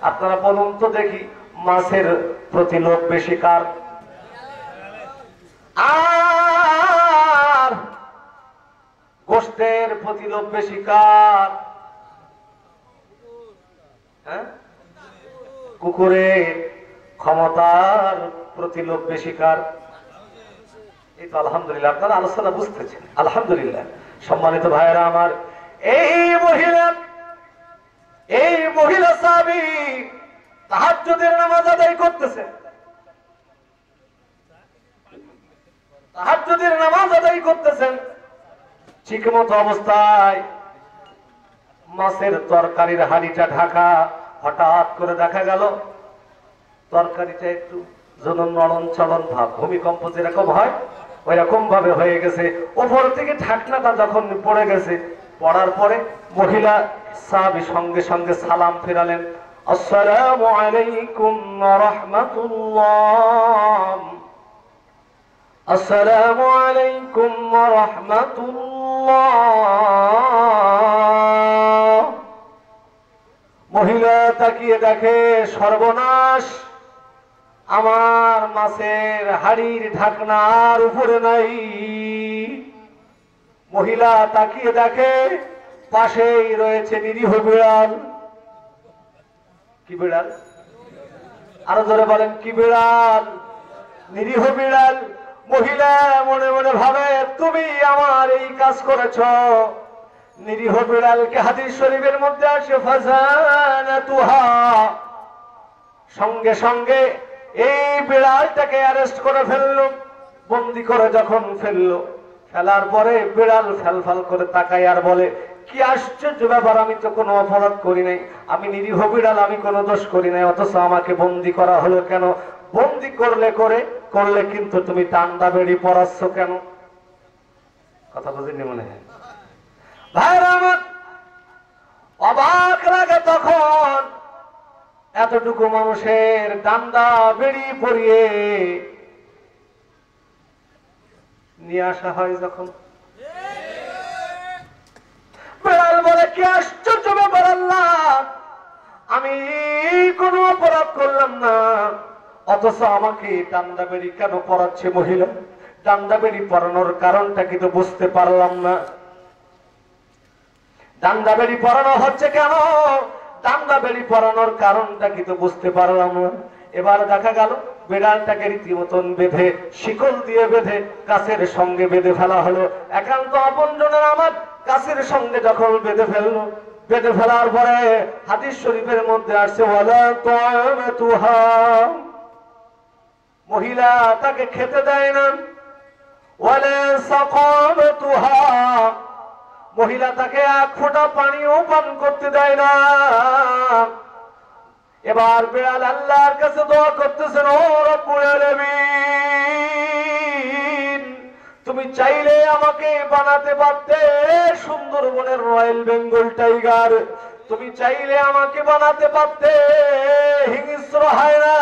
আপনারা বলুন তো দেখি, মাছের প্রতি লোভ বেশি কার? আর গোশতের প্রতি লোভ বেশি কার? হ্যাঁ, কুকুরের ক্ষমতার প্রতি লোভ বেশি কার? এই তো আলহামদুলিল্লাহ আপনারা আলোচনা বুঝতেছেন, আলহামদুলিল্লাহ। সম্মানিত ভাইয়েরা আমার, এই মহিলা সাহাবী তাহাজ্জুদের নামাজ আদায় করতেছে, তাহাজ্জুদের নামাজ আদায় করতেছেন। ঠিকমতো অবস্থায় মাছের তরকারির হাঁড়িটা ঢাকা, হঠাৎ করে দেখা গেল তরকারিটা একটু যেন নড়ন চলন ভাব, ভূমিকম্প যেরকম হয় ওই রকম ভাবে হয়ে গেছে। উপর থেকে ঢাকনাটা যখন পড়ে গেছে, পড়ার পরে মহিলা সাহাবী সঙ্গে সঙ্গে সালাম ফেরালেন, আসসালামু আলাইকুম ওয়া রাহমাতুল্লাহ, আসসালামু আলাইকুম ওয়া রাহমাতুল্লাহ। মহিলা তাকিয়ে দেখে সর্বনাশ, আমার মাছের হাড়ির ঢাকনা আর উপরে নাই। মহিলা তাকিয়ে দেখে পাশেই রয়েছে নিরীহ বিড়াল। কি বিড়াল? আরো জোরে বলেন, কি বিড়াল? নিরীহ বিড়াল। মহিলা মনে মনে ভাবে, তুমি আমার এই কাজ করেছ। নিরীহ বিড়ালকে হাদিস শরীফের মধ্যে আসে ফাজানাতুহা, সঙ্গে সঙ্গে এই বিড়ালটাকে অ্যারেস্ট করে ফেললো, বন্দি করে যখন ফেললো, ফেলার পরে বিড়াল ফেলফাল করে তাকায় আর বলে, কি আশ্চর্য ব্যাপার, আমি তো কোনো অপরাধ করি নাই, আমি নিরীহ বিড়াল, আমি কোনো দোষ করি নাই, অথচ আমাকে বন্দি করা হলো কেন? বন্দি করলে কিন্তু তুমি টান্ডা বেড়ি পরাচ্ছ কেন? কথা বুঝিনি মনে হয় ভাইরা আমার? অবাক লাগে তখন, এতটুকু মানুষের ডান্ডা বেড়ি পরিয়ে নিয়ে আসা হয় যখন। বিড়াল বলে, কি আশ্চর্য ব্যাপার আল্লাহ, আমি কোনো অপরাধ করলাম না, অথচ আমাকে ডান্ডা বেড়ি কেন পরাচ্ছে মহিলা? ডান্ডা বেড়ি পরানোর কারণটা কিন্তু বুঝতে পারলাম না। ডান্ডা বেড়ি পরানো হচ্ছে কেন? ডান্ডা বেড়ি পরানোর কারণটা কিন্তু বুঝতে পারলাম না। এবার দেখা গেল বিড়ালটাকে রীতিমতন বেঁধে, শিকল দিয়ে বেঁধে গাছের সঙ্গে বেঁধে ফেলা হলো। একান্ত আপনজনের আমার গাছের সঙ্গে যখন বেঁধে ফেললো, বেঁধে ফেলার পরে হাদিস শরীফের মধ্যে আসছে, ওয়ালা তুআমাতুহা, মহিলা তাকে খেতে দেয় না। ওয়ালা সাকামাতুহা, মহিলা তাকে এক ফোঁটা পানিও পান করতে দেয় না। এবার বিড়াল আল্লাহর কাছে দোয়া করতেছেন, ও রব্বুল আলামিন, তুমি চাইলে আমাকে বানাতে পারতে সুন্দরবনের রয়্যাল বেঙ্গল টাইগার, তুমি চাইলে আমাকে বানাতে পারতে হিংস্র হায়না,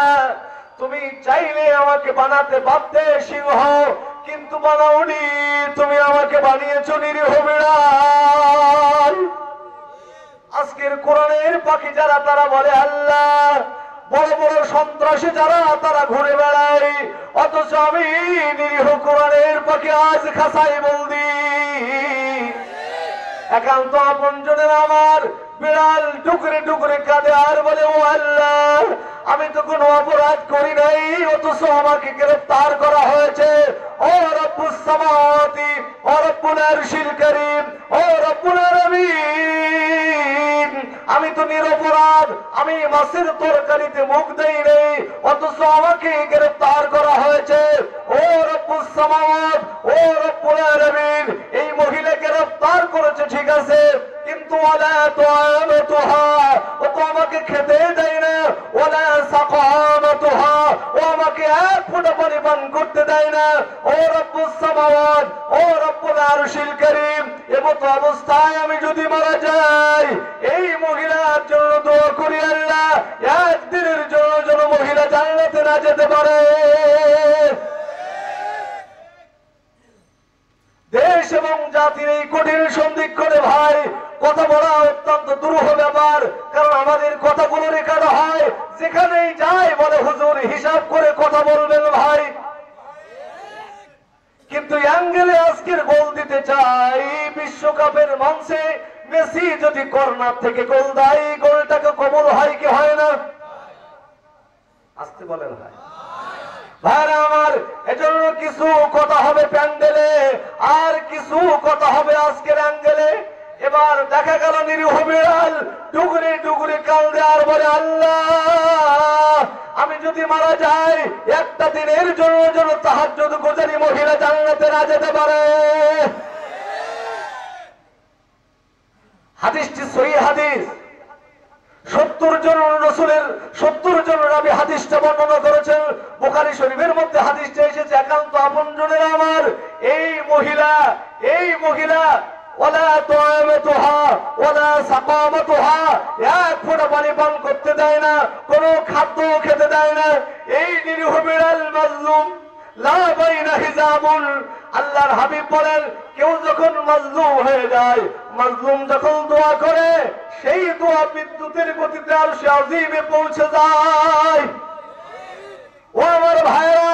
তুমি চাইলে আমাকে বানাতে পারতে সিংহ, কিন্তু বানাওনি, তুমি আমাকে বানিয়েছো নিরীহ বিড়াল। আজকের কোরআনের পাখি যারা, তারা বলে আল্লাহ, বড় বড় সন্ত্রাসী যারা, তারা ঘুরে বেড়ায়, অথচ আমি নিরীহ কোরআনের পাখি আজ খাসাই বন্দি। একান্ত আপনজনের আমার বিড়াল টুকরে টুকরে কাঁদে আর বলে, ও আল্লাহ, আমি তো কোনো অপরাধ করি নাই, অথচ আমাকে গ্রেফতার করা হয়েছে। ও রব্বুস সামাওয়াতি ও রব্বুল আরশিল কারীম, ও রব্বুল আলামিন, আমি তো নিরপরাধ, আমি মাছের তরকারিতে মুখ দেই নাই, অথচ আমাকে গ্রেফতার করা হয়েছে। ও রব্বুস সামাওয়াত ও রব্বুল আলামিন, এই মহিলা গ্রেফতার করেছে ঠিক আছে, কিন্তু ওয়ালা তুআমাতুহা, ও তো আমাকে খেতে দেয় না, ওয়ালা সাকামাতুহা, ও আমাকে এক ফোঁটা পানি পান করতে দেয় না। ও রব্বুস সামাওয়াত ও রব্বুল আরশিল কারীম, এমত অবস্থায় আমি যদি মারা যাই, এই মহিলার জন্য দোয়া করি আল্লাহ, একদিনের জন্য যেন মহিলা জান্নাতে না যেতে পারে। দেশ এবং জাতির এই কঠিন সন্ধিক্ষণে ভাই কথা বলা অত্যন্ত দুরূহ ব্যাপার, কারণ আমাদের কথাগুলো রেকর্ড হয়। যেখানেই যায় বলে হুজুর হিসাব করে কথা বলবেন ভাই। কিন্তু অ্যাঙ্গেলে আজকের গোল দিতে চাই, বিশ্বকাপের মঞ্চে মেসি যদি কর্নার থেকে গোল দেয়, গোলটাকে কবুল হয় কি হয় না? আসতে বলেন ভাই। ভাইরা আমার, এজন্য কিছু কথা হবে প্যান্ডেলে, আর কিছু কথা হবে আজকের অ্যাঙ্গেলে। এবার দেখা গেল নিরীহ বিড়াল ডুগরে ডুগরে কান্দে আর বলে, আল্লাহ আমি যদি মারা যাই একটা দিনের জন্য যেন তাহাজ্জুদ গুজারি মহিলা জান্নাতে না যেতে পারে। হাদিসটি সহিহ হাদিস। 70 জন রাসূলের 70 জন রাবী হাদিসটা বর্ণনা করেছেন। বুখারী শরীফের মধ্যে হাদিসটা এসেছে। একান্ত আপনজনের আমার এই মহিলা ওয়ালা তুআমাতুহা ওয়ালা সাকামাতুহা, এক ফোঁটা পানি পান করতে দেয় না, কোনো খাদ্য খেতে দেয় না। এই নিরীহ বিড়াল মাজলুম লা বাইনা হিজাবুন। আল্লাহর হাবিব বলেন, কেউ যখন মাজলুম হয়ে যায়, মাজলুম যখন দোয়া করে, সেই দোয়া বিদ্যুতের গতিতে আরশে আজিমে পৌঁছে যায়। ও আমার ভাইরা,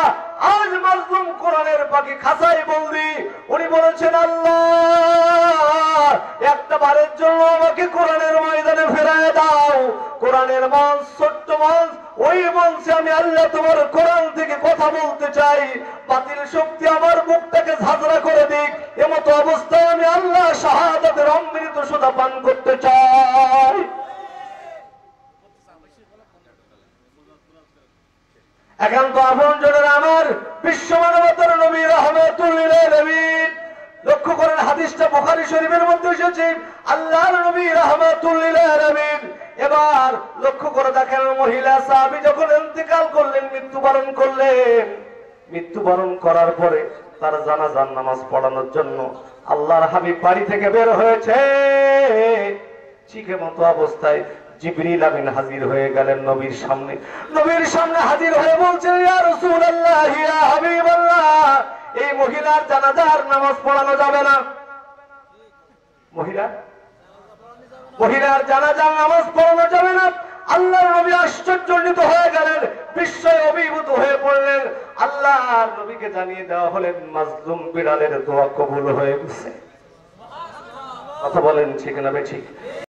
আজ মাজলুম কোরআনের পাখি খাসাই বলদি, উনি বলেছেন, আল্লাহ একটা বারের জন্য আমাকে কোরআনের ময়দানে ফেরায় দাও। কোরআনের মঞ্চ, ছোট্ট মঞ্চ, ওই মঞ্চে আমি আল্লাহ তোমার কোরআন থেকে কথা বলতে চাই। বাতিল শক্তি আমার মুখটাকে ঝাঁঝরা করে দিক, এমতো অবস্থায় আমি আল্লাহ শাহাদাতের অমৃত সুধা পান করতে চাই। একান্ত আপনজনের আমার বিশ্ব মানবতার নবী রাহমাতুল লিল আলামিন। লক্ষ্য করেন হাদিসটা বুখারী শরীফের মধ্যে এসেছে। আল্লাহর নবী রাহমাতুল লিল আলামিন। এবার লক্ষ্য করে দেখেন, মহিলা সাহাবী যখন ইন্তেকাল করলেন, মৃত্যুবরণ করলেন, মৃত্যুবরণ করার পরে তার জানাজার নামাজ পড়ানোর জন্য আল্লাহর হাবিব বাড়ি থেকে বের হয়েছে। চিকে মতো অবস্থায় জিবরিল আমিন হাজির হয়ে গেলেন নবীর সামনে। নবীর সামনে হাজির হয়ে বলছেন, ইয়া রাসূলুল্লাহ, ইয়া হাবিবাল্লাহ, এই মহিলার জানাজার নামাজ পড়ানো যাবে না। মহিলার জানাজার নামাজ পড়ানো যাবে না। আল্লাহর নবী আশ্চর্যান্বিত হয়ে গেলেন, বিস্ময়ে অভিভূত হয়ে পড়লেন। আল্লাহর নবীকে জানিয়ে দেওয়া হলেন, মাজলুম বিড়ালের দোয়া কবুল হয়ে গেছে। কথা বলেন ঠিক না বেঠিক?